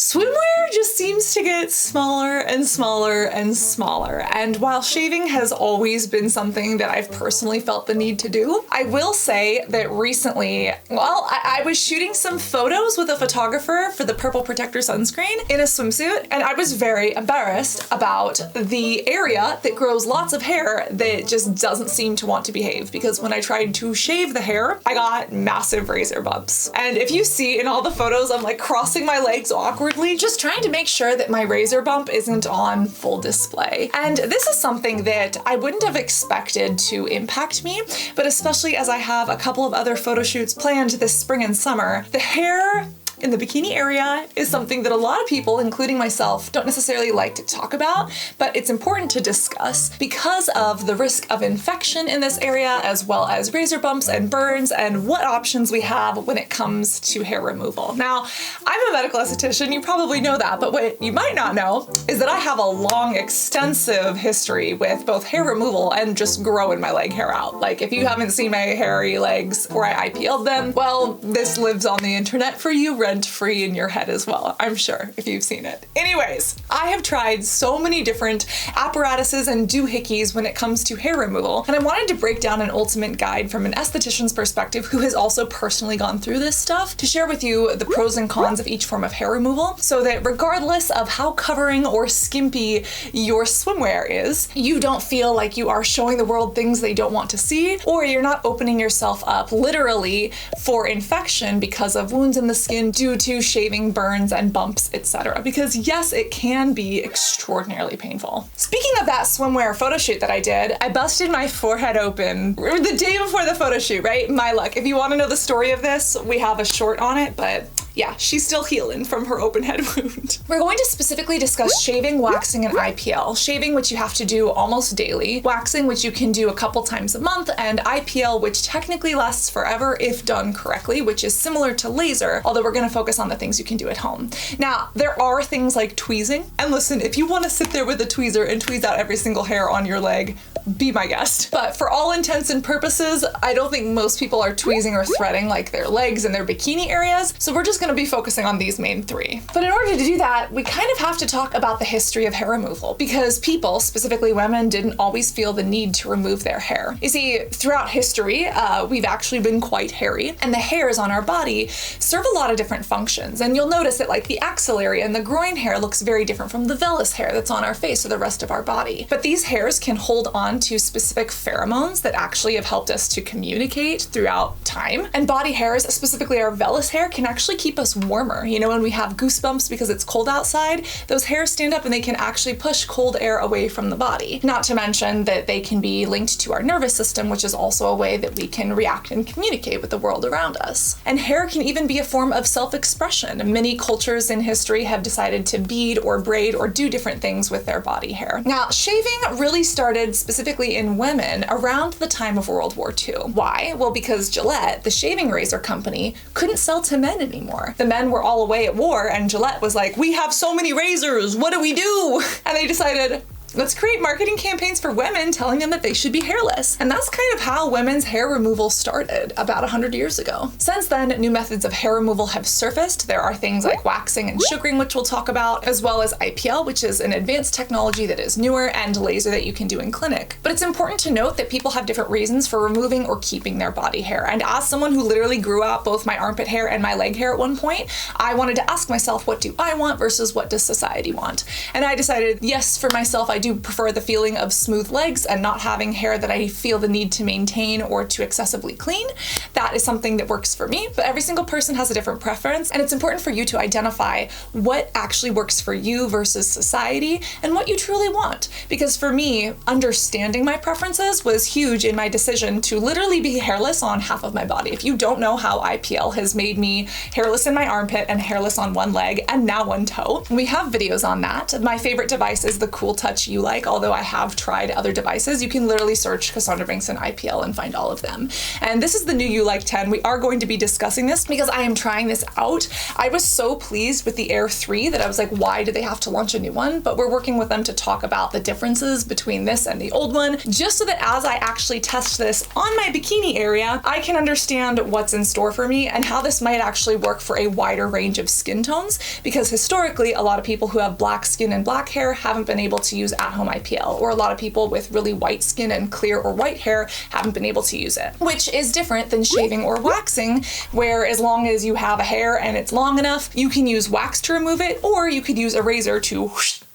Swimwear just seems to get smaller and smaller and smaller, and while shaving has always been something that I've personally felt the need to do, I will say that recently, well, I was shooting some photos with a photographer for the Purple Protector sunscreen in a swimsuit, and I was very embarrassed about the area that grows lots of hair that just doesn't seem to want to behave, because when I tried to shave the hair, I got massive razor bumps. And if you see in all the photos, I'm like crossing my legs awkwardly, just trying to make sure that my razor bump isn't on full display. And this is something that I wouldn't have expected to impact me, but especially as I have a couple of other photo shoots planned this spring and summer, the hair in the bikini area is something that a lot of people, including myself, don't necessarily like to talk about, but it's important to discuss because of the risk of infection in this area, as well as razor bumps and burns, and what options we have when it comes to hair removal. Now, I'm a medical esthetician, you probably know that, but what you might not know is that I have a long, extensive history with both hair removal and just growing my leg hair out. Like, if you haven't seen my hairy legs or I IPL'd them, well, this lives on the internet for you, rent-free in your head as well, I'm sure, if you've seen it. Anyways, I have tried so many different apparatuses and doohickeys when it comes to hair removal, and I wanted to break down an ultimate guide from an esthetician's perspective who has also personally gone through this stuff to share with you the pros and cons of each form of hair removal, so that regardless of how covering or skimpy your swimwear is, you don't feel like you are showing the world things they don't want to see, or you're not opening yourself up literally for infection because of wounds in the skin due to shaving, burns, and bumps, etc. Because yes, it can be extraordinarily painful. Speaking of that swimwear photo shoot that I did, I busted my forehead open the day before the photo shoot, right? My luck. If you want to know the story of this, we have a short on it, but yeah, she's still healing from her open head wound. We're going to specifically discuss shaving, waxing, and IPL. Shaving, which you have to do almost daily, waxing, which you can do a couple times a month, and IPL, which technically lasts forever if done correctly, which is similar to laser, although we're going to focus on the things you can do at home. Now, there are things like tweezing, and listen, if you want to sit there with a tweezer and tweeze out every single hair on your leg, be my guest. But for all intents and purposes, I don't think most people are tweezing or threading like their legs and their bikini areas, so we're just going to be focusing on these main three. But in order to do that, we kind of have to talk about the history of hair removal, because people, specifically women, didn't always feel the need to remove their hair. You see, throughout history, we've actually been quite hairy, and the hairs on our body serve a lot of different functions. And you'll notice that like the axillary and the groin hair looks very different from the vellus hair that's on our face or the rest of our body. But these hairs can hold on to specific pheromones that actually have helped us to communicate throughout time. And body hairs, specifically our vellus hair, can actually keep us warmer. You know, when we have goosebumps because it's cold outside, those hairs stand up and they can actually push cold air away from the body. Not to mention that they can be linked to our nervous system, which is also a way that we can react and communicate with the world around us. And hair can even be a form of self-expression. Many cultures in history have decided to bead or braid or do different things with their body hair. Now, shaving really started specifically in women around the time of World War II. Why? Well, because Gillette, the shaving razor company, couldn't sell to men anymore. The men were all away at war, and Gillette was like, we have so many razors, what do we do? And they decided, let's create marketing campaigns for women telling them that they should be hairless. And that's kind of how women's hair removal started about 100 years ago. Since then, new methods of hair removal have surfaced. There are things like waxing and sugaring, which we'll talk about, as well as IPL, which is an advanced technology that is newer, and laser that you can do in clinic. But it's important to note that people have different reasons for removing or keeping their body hair. And as someone who literally grew out both my armpit hair and my leg hair at one point, I wanted to ask myself, what do I want versus what does society want? And I decided, yes, for myself, I do prefer the feeling of smooth legs and not having hair that I feel the need to maintain or to excessively clean. That is something that works for me, but every single person has a different preference, and it's important for you to identify what actually works for you versus society and what you truly want. Because for me, understanding my preferences was huge in my decision to literally be hairless on half of my body. If you don't know how IPL has made me hairless in my armpit and hairless on one leg and now one toe, we have videos on that. My favorite device is the Cool Touch Ulike, although I have tried other devices. You can literally search Cassandra, Bankson, IPL and find all of them. And this is the new Ulike 10. We are going to be discussing this because I am trying this out. I was so pleased with the Air 3 that I was like, why did they have to launch a new one? But we're working with them to talk about the differences between this and the old one, just so that as I actually test this on my bikini area, I can understand what's in store for me and how this might actually work for a wider range of skin tones, because historically a lot of people who have black skin and black hair haven't been able to use at-home IPL, or a lot of people with really white skin and clear or white hair haven't been able to use it, which is different than shaving or waxing, where as long as you have a hair and it's long enough, you can use wax to remove it, or you could use a razor to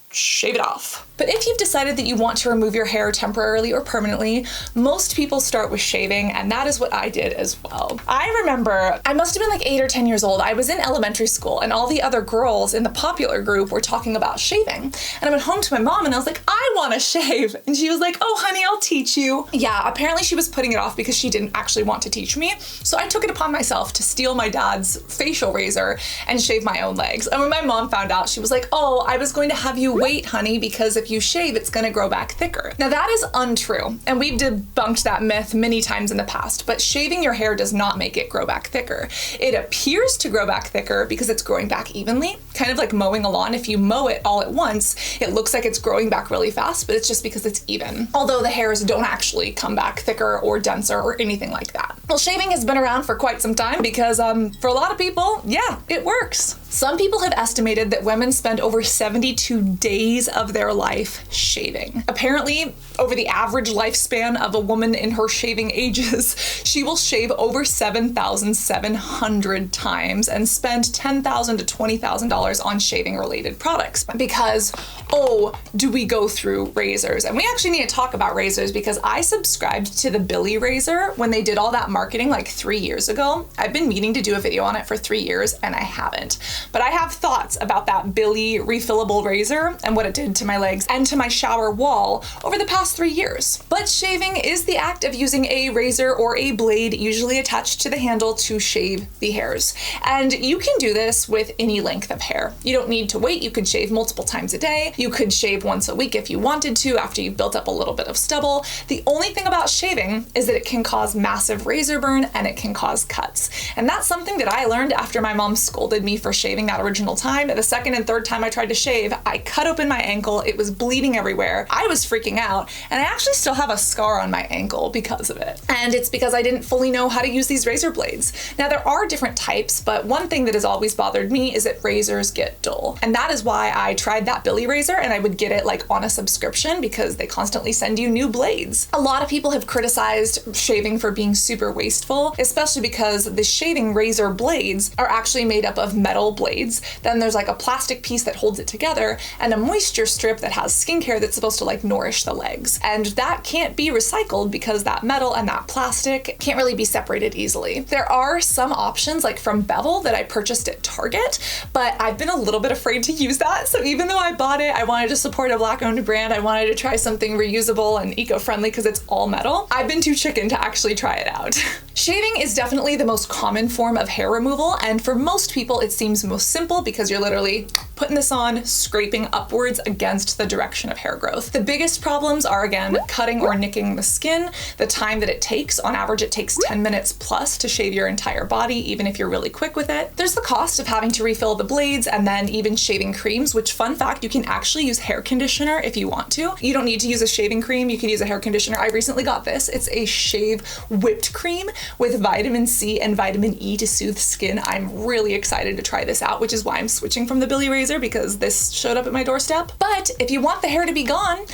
shave it off. But if you've decided that you want to remove your hair temporarily or permanently, most people start with shaving, and that is what I did as well. I remember I must have been like 8 or 10 years old. I was in elementary school and all the other girls in the popular group were talking about shaving. And I went home to my mom and I was like, I want to shave. And she was like, oh honey, I'll teach you. Yeah, apparently she was putting it off because she didn't actually want to teach me. So I took it upon myself to steal my dad's facial razor and shave my own legs. And when my mom found out, she was like, oh, I was going to have you wait, honey, because if you shave, it's gonna grow back thicker. Now that is untrue, and we've debunked that myth many times in the past, but shaving your hair does not make it grow back thicker. It appears to grow back thicker because it's growing back evenly, kind of like mowing a lawn. If you mow it all at once, it looks like it's growing back really fast, but it's just because it's even. Although the hairs don't actually come back thicker or denser or anything like that. Well, shaving has been around for quite some time because for a lot of people, yeah, it works. Some people have estimated that women spend over 72 days of their life shaving. Apparently, over the average lifespan of a woman in her shaving ages, she will shave over 7,700 times and spend $10,000 to $20,000 on shaving related products. Because, oh, do we go through razors? And we actually need to talk about razors because I subscribed to the Billie razor when they did all that marketing like 3 years ago. I've been meaning to do a video on it for 3 years and I haven't. But I have thoughts about that Billie refillable razor and what it did to my legs and to my shower wall over the past 3 years. But shaving is the act of using a razor or a blade, usually attached to the handle, to shave the hairs. And you can do this with any length of hair. You don't need to wait. You could shave multiple times a day. You could shave once a week if you wanted to after you've built up a little bit of stubble. The only thing about shaving is that it can cause massive razor burn and it can cause cuts. And that's something that I learned after my mom scolded me for shaving that original time. The second and third time I tried to shave, I cut open my ankle. It was bleeding everywhere. I was freaking out, and I actually still have a scar on my ankle because of it. And it's because I didn't fully know how to use these razor blades. Now there are different types, but one thing that has always bothered me is that razors get dull. And that is why I tried that Billie razor, and I would get it like on a subscription because they constantly send you new blades. A lot of people have criticized shaving for being super wasteful, especially because the shaving razor blades are actually made up of metal blades. Then there's like a plastic piece that holds it together and a moisture strip that has skincare that's supposed to like nourish the legs. And that can't be recycled because that metal and that plastic can't really be separated easily. There are some options like from Bevel that I purchased at Target, but I've been a little bit afraid to use that. So even though I bought it, I wanted to support a Black-owned brand. I wanted to try something reusable and eco-friendly because it's all metal. I've been too chicken to actually try it out. Shaving is definitely the most common form of hair removal, and for most people it seems most simple because you're literally putting this on, scraping upwards against the direction of hair growth. The biggest problems are, again, cutting or nicking the skin, the time that it takes. On average, it takes 10 minutes plus to shave your entire body, even if you're really quick with it. There's the cost of having to refill the blades, and then even shaving creams, which, fun fact, you can actually use hair conditioner if you want to. You don't need to use a shaving cream, you can use a hair conditioner. I recently got this. It's a shave whipped cream with vitamin C and vitamin E to soothe skin. I'm really excited to try this out, which is why I'm switching from the Billie razor because this showed up at my doorstep. But if you want the hair to be gone,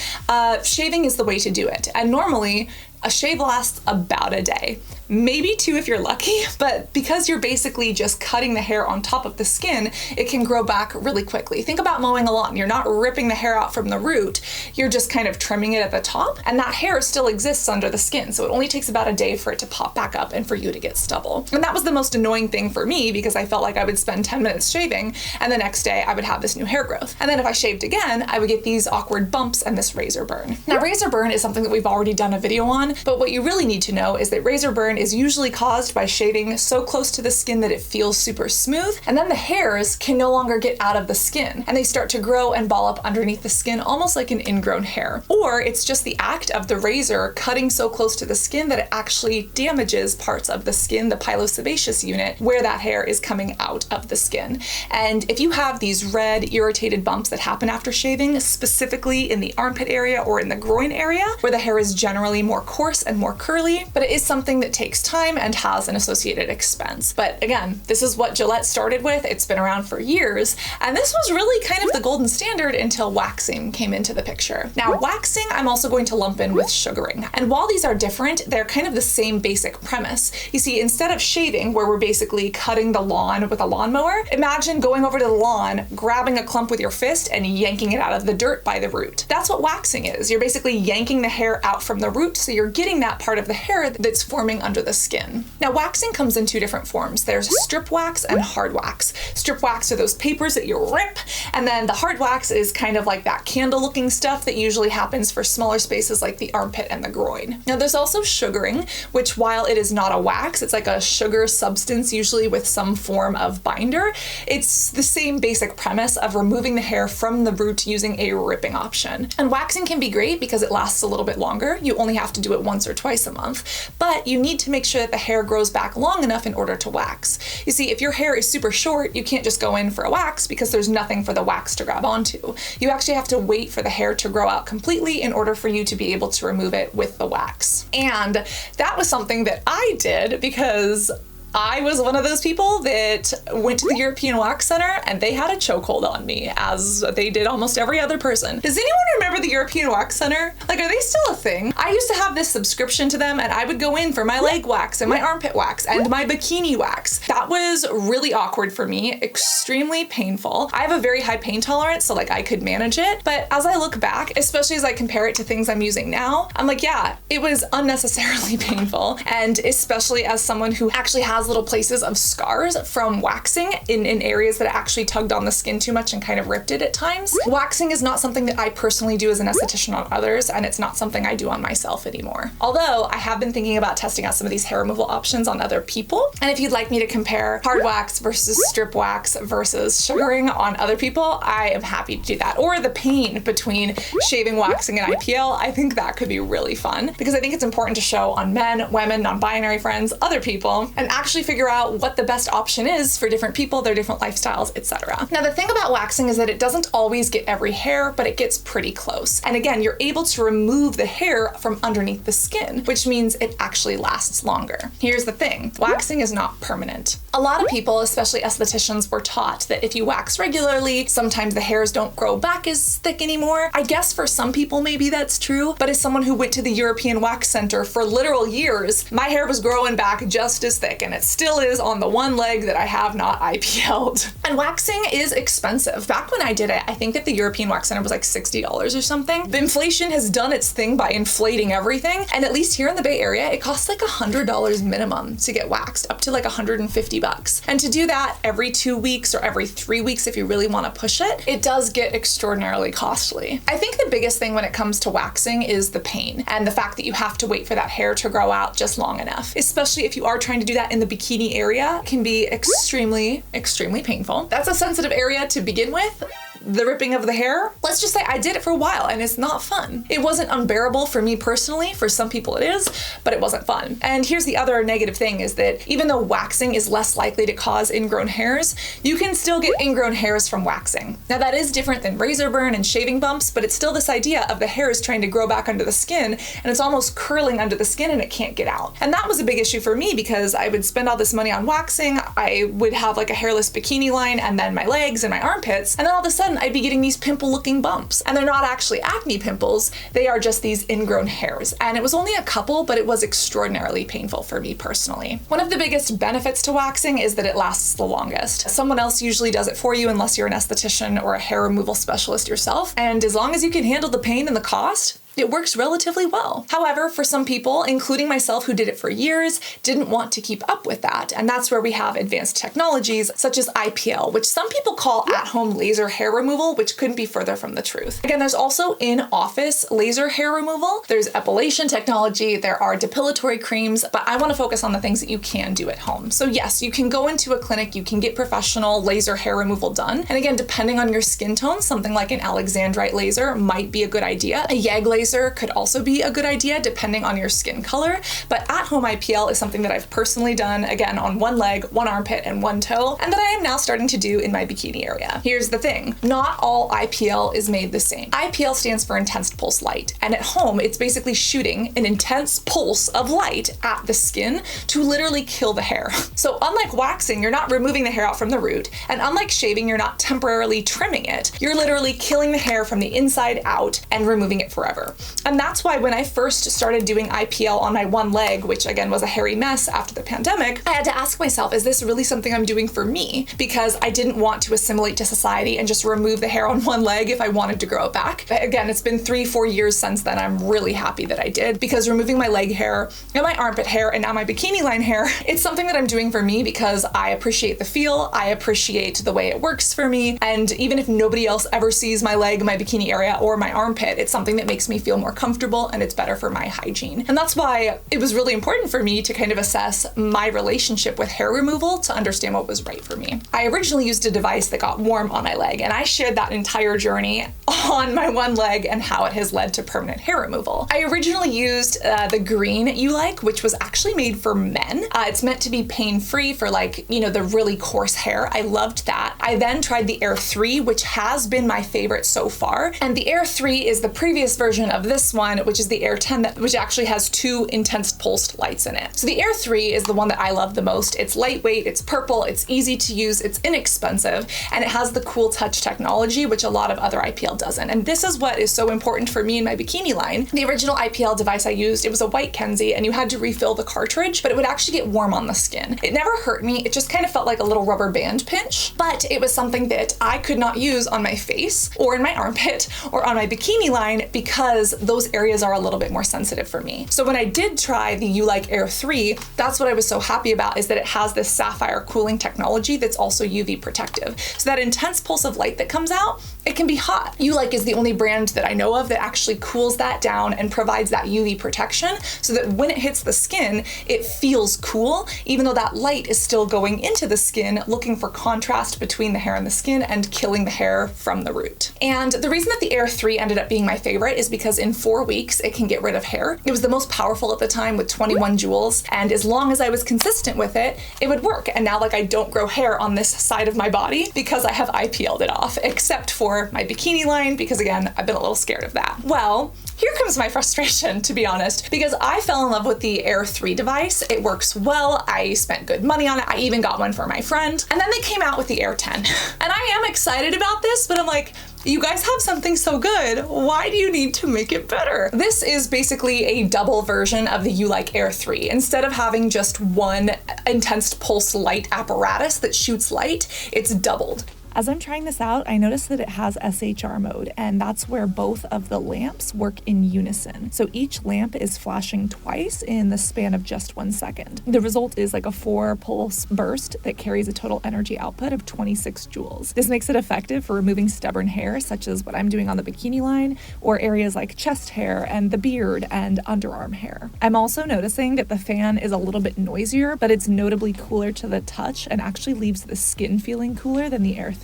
shaving is the way to do it. And normally, a shave lasts about a day. Maybe 2 if you're lucky, but because you're basically just cutting the hair on top of the skin, it can grow back really quickly. Think about mowing a lawn. You're not ripping the hair out from the root, you're just kind of trimming it at the top, and that hair still exists under the skin, so it only takes about a day for it to pop back up and for you to get stubble. And that was the most annoying thing for me because I felt like I would spend 10 minutes shaving, and the next day I would have this new hair growth. And then if I shaved again, I would get these awkward bumps and this razor burn. Now, razor burn is something that we've already done a video on, burn, but what you really need to know is that razor burn is usually caused by shaving so close to the skin that it feels super smooth, and then the hairs can no longer get out of the skin, and they start to grow and ball up underneath the skin almost like an ingrown hair. Or it's just the act of the razor cutting so close to the skin that it actually damages parts of the skin, the pilosebaceous unit, where that hair is coming out of the skin. And if you have these red, irritated bumps that happen after shaving, specifically in the armpit area or in the groin area, where the hair is generally more coarse and more curly, but it is something that takes time and has an associated expense. But again, this is what Gillette started with. It's been around for years, and this was really kind of the golden standard until waxing came into the picture. Now, waxing I'm also going to lump in with sugaring. And while these are different, they're kind of the same basic premise. You see, instead of shaving, where we're basically cutting the lawn with a lawnmower, imagine going over to the lawn, grabbing a clump with your fist and yanking it out of the dirt by the root. That's what waxing is. You're basically yanking the hair out from the root, so you're getting that part of the hair that's forming under the skin. Now, waxing comes in two different forms. There's strip wax and hard wax. Strip wax are those papers that you rip, and then the hard wax is kind of like that candle-looking stuff that usually happens for smaller spaces like the armpit and the groin. Now, there's also sugaring, which while it is not a wax, it's like a sugar substance, usually with some form of binder. It's the same basic premise of removing the hair from the root using a ripping option. And waxing can be great because it lasts a little bit longer. You only have to do it once or twice a month, but you need to make sure that the hair grows back long enough in order to wax. You see, if your hair is super short, you can't just go in for a wax because there's nothing for the wax to grab onto. You actually have to wait for the hair to grow out completely in order for you to be able to remove it with the wax. And that was something that I did because I was one of those people that went to the European Wax Center and they had a chokehold on me, as they did almost every other person. Does anyone remember the European Wax Center? Like, are they still a thing? I used to have this subscription to them, and I would go in for my leg wax and my armpit wax and my bikini wax. That was really awkward for me, extremely painful. I have a very high pain tolerance, so like I could manage it. But as I look back, especially as I compare it to things I'm using now, I'm like, yeah, it was unnecessarily painful. And especially as someone who actually has little places of scars from waxing in areas that actually tugged on the skin too much and kind of ripped it at times. Waxing is not something that I personally do as an esthetician on others, and it's not something I do on myself anymore. Although I have been thinking about testing out some of these hair removal options on other people. And if you'd like me to compare hard wax versus strip wax versus sugaring on other people, I am happy to do that. Or the pain between shaving, waxing, and IPL, I think that could be really fun because I think it's important to show on men, women, non-binary friends, other people, and actually figure out what the best option is for different people, their different lifestyles, etc. Now, the thing about waxing is that it doesn't always get every hair, but it gets pretty close. And again, you're able to remove the hair from underneath the skin, which means it actually lasts longer. Here's the thing, waxing is not permanent. A lot of people, especially estheticians, were taught that if you wax regularly, sometimes the hairs don't grow back as thick anymore. I guess for some people maybe that's true, but as someone who went to the European Wax Center for literal years, my hair was growing back just as thick, and it still is on the one leg that I have not IPL'd. And waxing is expensive. Back when I did it, I think that the European Wax Center was like $60 or something. The inflation has done its thing by inflating everything, and at least here in the Bay Area, it costs like $100 minimum to get waxed, up to like $150. And to do that every 2 weeks or every 3 weeks if you really want to push it, it does get extraordinarily costly. I think the biggest thing when it comes to waxing is the pain and the fact that you have to wait for that hair to grow out just long enough, especially if you are trying to do that in the bikini area. It can be extremely, extremely painful. That's a sensitive area to begin with. The ripping of the hair, let's just say I did it for a while and it's not fun. It wasn't unbearable for me personally. For some people it is, but it wasn't fun. And here's the other negative thing is that even though waxing is less likely to cause ingrown hairs, you can still get ingrown hairs from waxing. Now that is different than razor burn and shaving bumps, but it's still this idea of the hairs trying to grow back under the skin and it's almost curling under the skin and it can't get out. And that was a big issue for me because I would spend all this money on waxing, I would have like a hairless bikini line and then my legs and my armpits, and then all of a sudden I'd be getting these pimple looking bumps. And they're not actually acne pimples, they are just these ingrown hairs. And it was only a couple, but it was extraordinarily painful for me personally. One of the biggest benefits to waxing is that it lasts the longest. Someone else usually does it for you unless you're an esthetician or a hair removal specialist yourself. And as long as you can handle the pain and the cost, it works relatively well. However, for some people, including myself who did it for years, didn't want to keep up with that. And that's where we have advanced technologies such as IPL, which some people call at-home laser hair removal, which couldn't be further from the truth. Again, there's also in-office laser hair removal. There's epilation technology, there are depilatory creams, but I want to focus on the things that you can do at home. So yes, you can go into a clinic, you can get professional laser hair removal done. And again, depending on your skin tone, something like an Alexandrite laser might be a good idea. A YAG laser could also be a good idea depending on your skin color, but at-home IPL is something that I've personally done, again, on one leg, one armpit, and one toe, and that I am now starting to do in my bikini area. Here's the thing, not all IPL is made the same. IPL stands for intense pulse light, and at home, it's basically shooting an intense pulse of light at the skin to literally kill the hair. So unlike waxing, you're not removing the hair out from the root, and unlike shaving, you're not temporarily trimming it. You're literally killing the hair from the inside out and removing it forever. And that's why when I first started doing IPL on my one leg, which again was a hairy mess after the pandemic, I had to ask myself, is this really something I'm doing for me? Because I didn't want to assimilate to society and just remove the hair on one leg if I wanted to grow it back. But again, it's been 3-4 years since then. I'm really happy that I did, because removing my leg hair and my armpit hair and now my bikini line hair, it's something that I'm doing for me because I appreciate the feel, I appreciate the way it works for me, and even if nobody else ever sees my leg, my bikini area, or my armpit, it's something that makes me feel more comfortable and it's better for my hygiene. And that's why it was really important for me to kind of assess my relationship with hair removal to understand what was right for me. I originally used a device that got warm on my leg, and I shared that entire journey on my one leg and how it has led to permanent hair removal. I originally used the green Ulike, which was actually made for men. It's meant to be pain-free for, like, you know, the really coarse hair. I loved that. I then tried the Air 3, which has been my favorite so far. And the Air 3 is the previous version of this one, which is the Air 10, which actually has 2 intense pulsed lights in it. So the Air 3 is the one that I love the most. It's lightweight, it's purple, it's easy to use, it's inexpensive, and it has the cool touch technology, which a lot of other IPL doesn't. And this is what is so important for me in my bikini line. The original IPL device I used, it was a white Kenzzi, and you had to refill the cartridge, but it would actually get warm on the skin. It never hurt me, it just kind of felt like a little rubber band pinch, but it was something that I could not use on my face or in my armpit or on my bikini line because those areas are a little bit more sensitive for me. So when I did try the Ulike Air 3, that's what I was so happy about, is that it has this sapphire cooling technology that's also UV protective. So that intense pulse of light that comes out, it can be hot. Ulike is the only brand that I know of that actually cools that down and provides that UV protection so that when it hits the skin, it feels cool, even though that light is still going into the skin, looking for contrast between the hair and the skin and killing the hair from the root. And the reason that the Air 3 ended up being my favorite is because in 4 weeks, it can get rid of hair. It was the most powerful at the time with 21 joules, and as long as I was consistent with it, it would work. And now, like, I don't grow hair on this side of my body because I have IPL'd it off, except for my bikini line, because again, I've been a little scared of that. Well, here comes my frustration, to be honest, because I fell in love with the Air 3 device. It works well. I spent good money on it. I even got one for my friend. And then they came out with the Air 10. And I am excited about this, but I'm like, you guys have something so good. Why do you need to make it better? This is basically a double version of the Ulike Air 3. Instead of having just one intense pulse light apparatus that shoots light, it's doubled. As I'm trying this out, I noticed that it has SHR mode, and that's where both of the lamps work in unison. So each lamp is flashing twice in the span of just 1 second. The result is like a 4-pulse burst that carries a total energy output of 26 joules. This makes it effective for removing stubborn hair, such as what I'm doing on the bikini line, or areas like chest hair and the beard and underarm hair. I'm also noticing that the fan is a little bit noisier, but it's notably cooler to the touch and actually leaves the skin feeling cooler than the Air 3.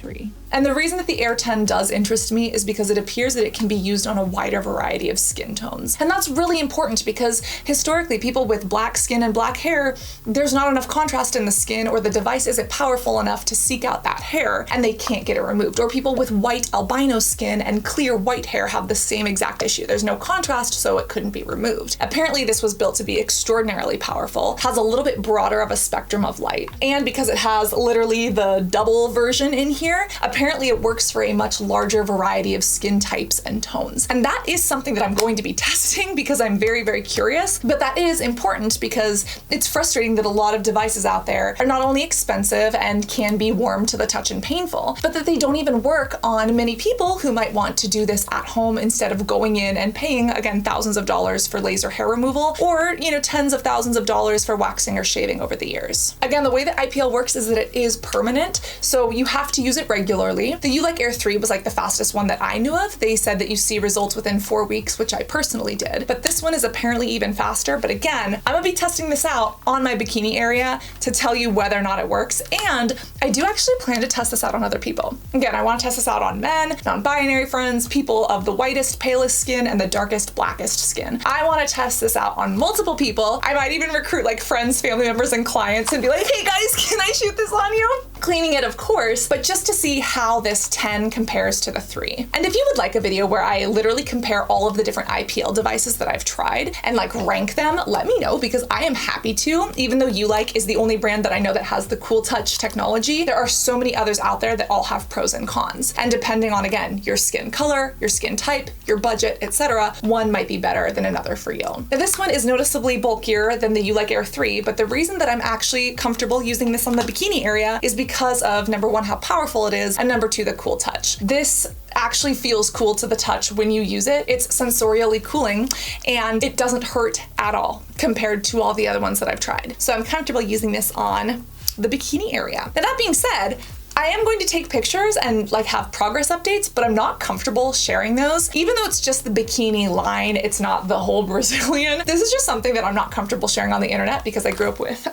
And the reason that the Air 10 does interest me is because it appears that it can be used on a wider variety of skin tones. And that's really important because historically people with black skin and black hair, there's not enough contrast in the skin, or the device isn't powerful enough to seek out that hair and they can't get it removed. Or people with white albino skin and clear white hair have the same exact issue. There's no contrast, so it couldn't be removed. Apparently this was built to be extraordinarily powerful, has a little bit broader of a spectrum of light. And because it has literally the double version in here, here. Apparently it works for a much larger variety of skin types and tones. And that is something that I'm going to be testing because I'm very, very curious. But that is important because it's frustrating that a lot of devices out there are not only expensive and can be warm to the touch and painful, but that they don't even work on many people who might want to do this at home instead of going in and paying, again, thousands of dollars for laser hair removal or, tens of thousands of dollars for waxing or shaving over the years. Again, the way that IPL works is that it is permanent, so you have to use it regularly. The Ulike Air 3 was like the fastest one that I knew of. They said that you see results within 4 weeks, which I personally did, but this one is apparently even faster. But again, I'm gonna be testing this out on my bikini area to tell you whether or not it works, and I do actually plan to test this out on other people. Again, I want to test this out on men, non-binary friends, people of the whitest, palest skin and the darkest, blackest skin. I want to test this out on multiple people. I might even recruit like friends, family members, and clients and be like, hey guys, can I shoot this on you? Cleaning it, of course, but just to see how this 10 compares to the 3. And if you would like a video where I literally compare all of the different IPL devices that I've tried and like rank them, let me know because I am happy to. Even though Ulike is the only brand that I know that has the cool touch technology, there are so many others out there that all have pros and cons. And depending on, again, your skin color, your skin type, your budget, etc., one might be better than another for you. Now, this one is noticeably bulkier than the Ulike Air 3, but the reason that I'm actually comfortable using this on the bikini area is because of, number one, how powerful it is, and number two, the cool touch. This actually feels cool to the touch when you use it. It's sensorially cooling and it doesn't hurt at all compared to all the other ones that I've tried. So I'm comfortable using this on the bikini area. Now, that being said, I am going to take pictures and like have progress updates, but I'm not comfortable sharing those. Even though it's just the bikini line, it's not the whole Brazilian. This is just something that I'm not comfortable sharing on the internet because I grew up with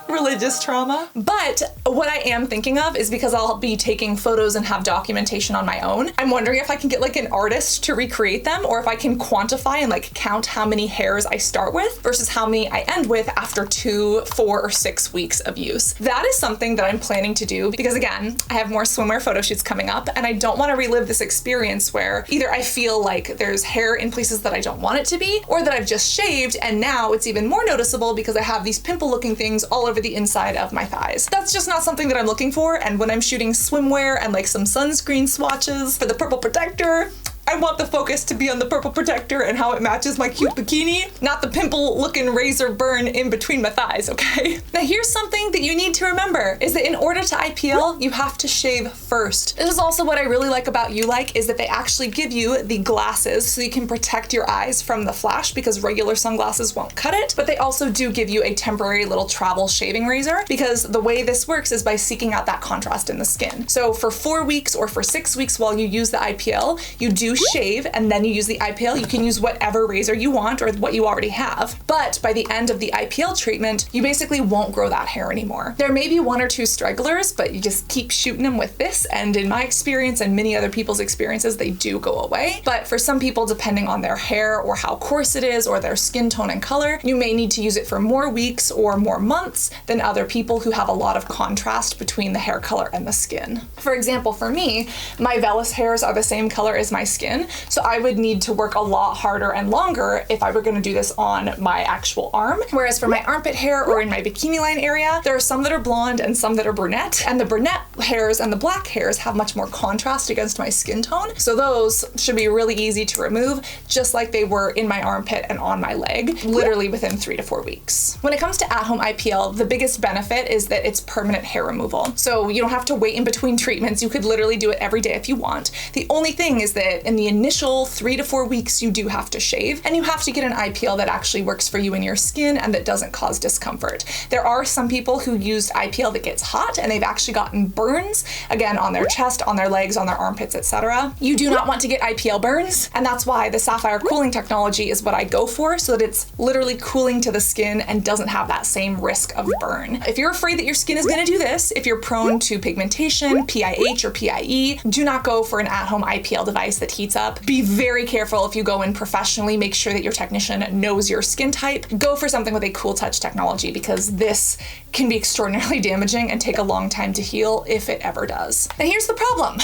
religious trauma. But what I am thinking of is because I'll be taking photos and have documentation on my own. I'm wondering if I can get like an artist to recreate them or if I can quantify and like count how many hairs I start with versus how many I end with after 2, 4, or 6 weeks of use. That is something that I'm planning to do because, again, I have more swimwear photo shoots coming up and I don't want to relive this experience where either I feel like there's hair in places that I don't want it to be or that I've just shaved and now it's even more noticeable because I have these pimple looking things all over the inside of my thighs. That's just not something that I'm looking for, and when I'm shooting swimwear and like some sunscreen swatches for the purple protector, I want the focus to be on the purple protector and how it matches my cute bikini, not the pimple looking razor burn in between my thighs, okay? Now here's something that you need to remember is that in order to IPL, you have to shave first. This is also what I really like about Ulike is that they actually give you the glasses so you can protect your eyes from the flash because regular sunglasses won't cut it, but they also do give you a temporary little travel shaving razor because the way this works is by seeking out that contrast in the skin. So for 4 weeks or for 6 weeks while you use the IPL, you do shave and then you use the IPL. You can use whatever razor you want or what you already have. But by the end of the IPL treatment, you basically won't grow that hair anymore. There may be 1 or 2 stragglers, but you just keep shooting them with this. And in my experience and many other people's experiences, they do go away. But for some people, depending on their hair or how coarse it is or their skin tone and color, you may need to use it for more weeks or more months than other people who have a lot of contrast between the hair color and the skin. For example, for me, my vellus hairs are the same color as my skin. So I would need to work a lot harder and longer if I were going to do this on my actual arm. Whereas for my armpit hair or in my bikini line area, there are some that are blonde and some that are brunette. And the brunette hairs and the black hairs have much more contrast against my skin tone. So those should be really easy to remove, just like they were in my armpit and on my leg, literally within 3 to 4 weeks. When it comes to at-home IPL, the biggest benefit is that it's permanent hair removal. So you don't have to wait in between treatments. You could literally do it every day if you want. The only thing is that in the initial 3 to 4 weeks, you do have to shave and you have to get an IPL that actually works for you in your skin and that doesn't cause discomfort. There are some people who used IPL that gets hot and they've actually gotten burns, again, on their chest, on their legs, on their armpits, etc. You do not want to get IPL burns, and that's why the sapphire cooling technology is what I go for, so that it's literally cooling to the skin and doesn't have that same risk of burn. If you're afraid that your skin is going to do this, if you're prone to pigmentation, PIH, or PIE, do not go for an at-home IPL device that heats up. Be very careful if you go in professionally. Make sure that your technician knows your skin type. Go for something with a cool touch technology because this can be extraordinarily damaging and take a long time to heal if it ever does. And here's the problem,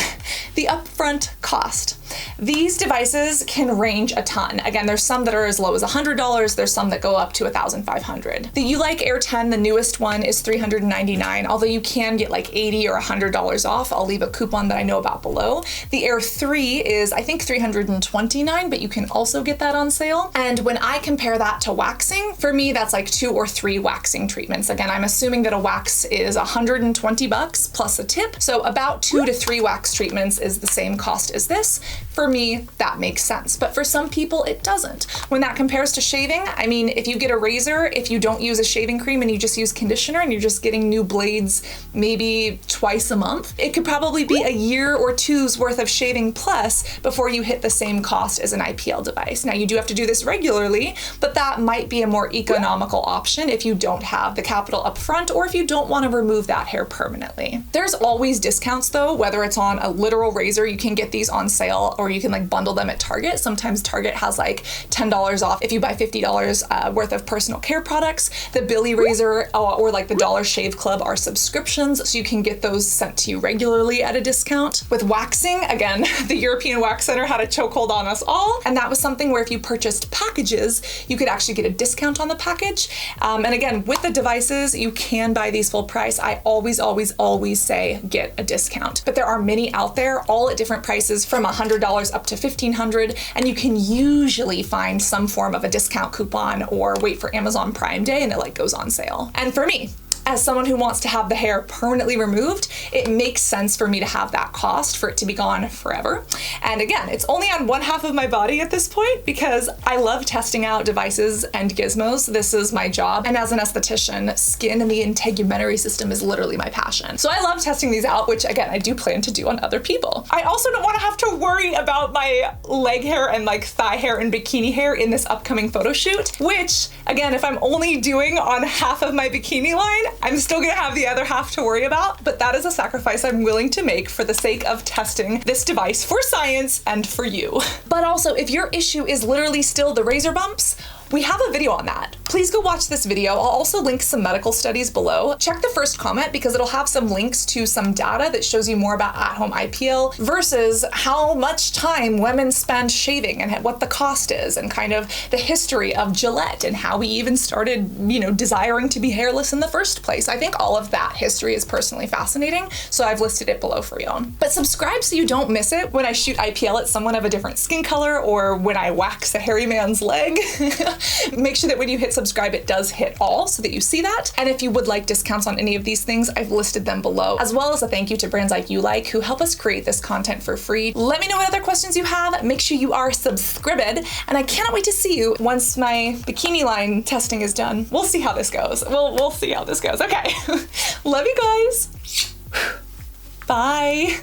the upfront cost. These devices can range a ton. Again, there's some that are as low as $100, there's some that go up to $1,500. The Ulike Air 10, the newest one, is $399, although you can get like $80 or $100 off. I'll leave a coupon that I know about below. The Air 3 is, I think, $329, but you can also get that on sale. And when I compare that to waxing, for me, that's like 2 or 3 waxing treatments. Again, I'm assuming that a wax is $120 plus a tip, so about 2 to 3 wax treatments is the same cost as this. For me, that makes sense, but for some people it doesn't. When that compares to shaving, I mean, if you get a razor, if you don't use a shaving cream and you just use conditioner and you're just getting new blades maybe twice a month, it could probably be a year or two's worth of shaving plus before you hit the same cost as an IPL device. Now, you do have to do this regularly, but that might be a more economical option if you don't have the capital up front or if you don't want to remove that hair permanently. There's always discounts though, whether it's on a literal razor, you can get these on sale, or you can like bundle them at Target. Sometimes Target has like $10 off if you buy $50 worth of personal care products. The Billie razor or like the Dollar Shave Club are subscriptions, so you can get those sent to you regularly at a discount. With waxing, again, the European Wax Center had a chokehold on us all, and that was something where if you purchased packages, you could actually get a discount on the package. And again, with the devices, you can buy these full price. I always say get a discount. But there are many out there, all at different prices from $100 up to $1,500, and you can usually find some form of a discount coupon or wait for Amazon Prime Day and it like goes on sale. And for me, as someone who wants to have the hair permanently removed, it makes sense for me to have that cost for it to be gone forever. And again, it's only on one half of my body at this point because I love testing out devices and gizmos. This is my job. And as an esthetician, skin and the integumentary system is literally my passion. So I love testing these out, which again, I do plan to do on other people. I also don't want to have to worry about my leg hair and like thigh hair and bikini hair in this upcoming photo shoot, which again, if I'm only doing on half of my bikini line, I'm still gonna have the other half to worry about, but that is a sacrifice I'm willing to make for the sake of testing this device for science and for you. But also, if your issue is literally still the razor bumps, we have a video on that. Please go watch this video. I'll also link some medical studies below. Check the first comment because it'll have some links to some data that shows you more about at-home IPL versus how much time women spend shaving and what the cost is and kind of the history of Gillette and how we even started, you know, desiring to be hairless in the first place. I think all of that history is personally fascinating, so I've listed it below for you. But subscribe so you don't miss it when I shoot IPL at someone of a different skin color or when I wax a hairy man's leg. Make sure that when you hit subscribe, it does hit all so that you see that. And if you would like discounts on any of these things, I've listed them below, as well as a thank you to brands like Ulike who help us create this content for free. Let me know what other questions you have. Make sure you are subscribed, and I cannot wait to see you once my bikini line testing is done. We'll see how this goes. We'll see how this goes. Okay. Love you guys. Bye.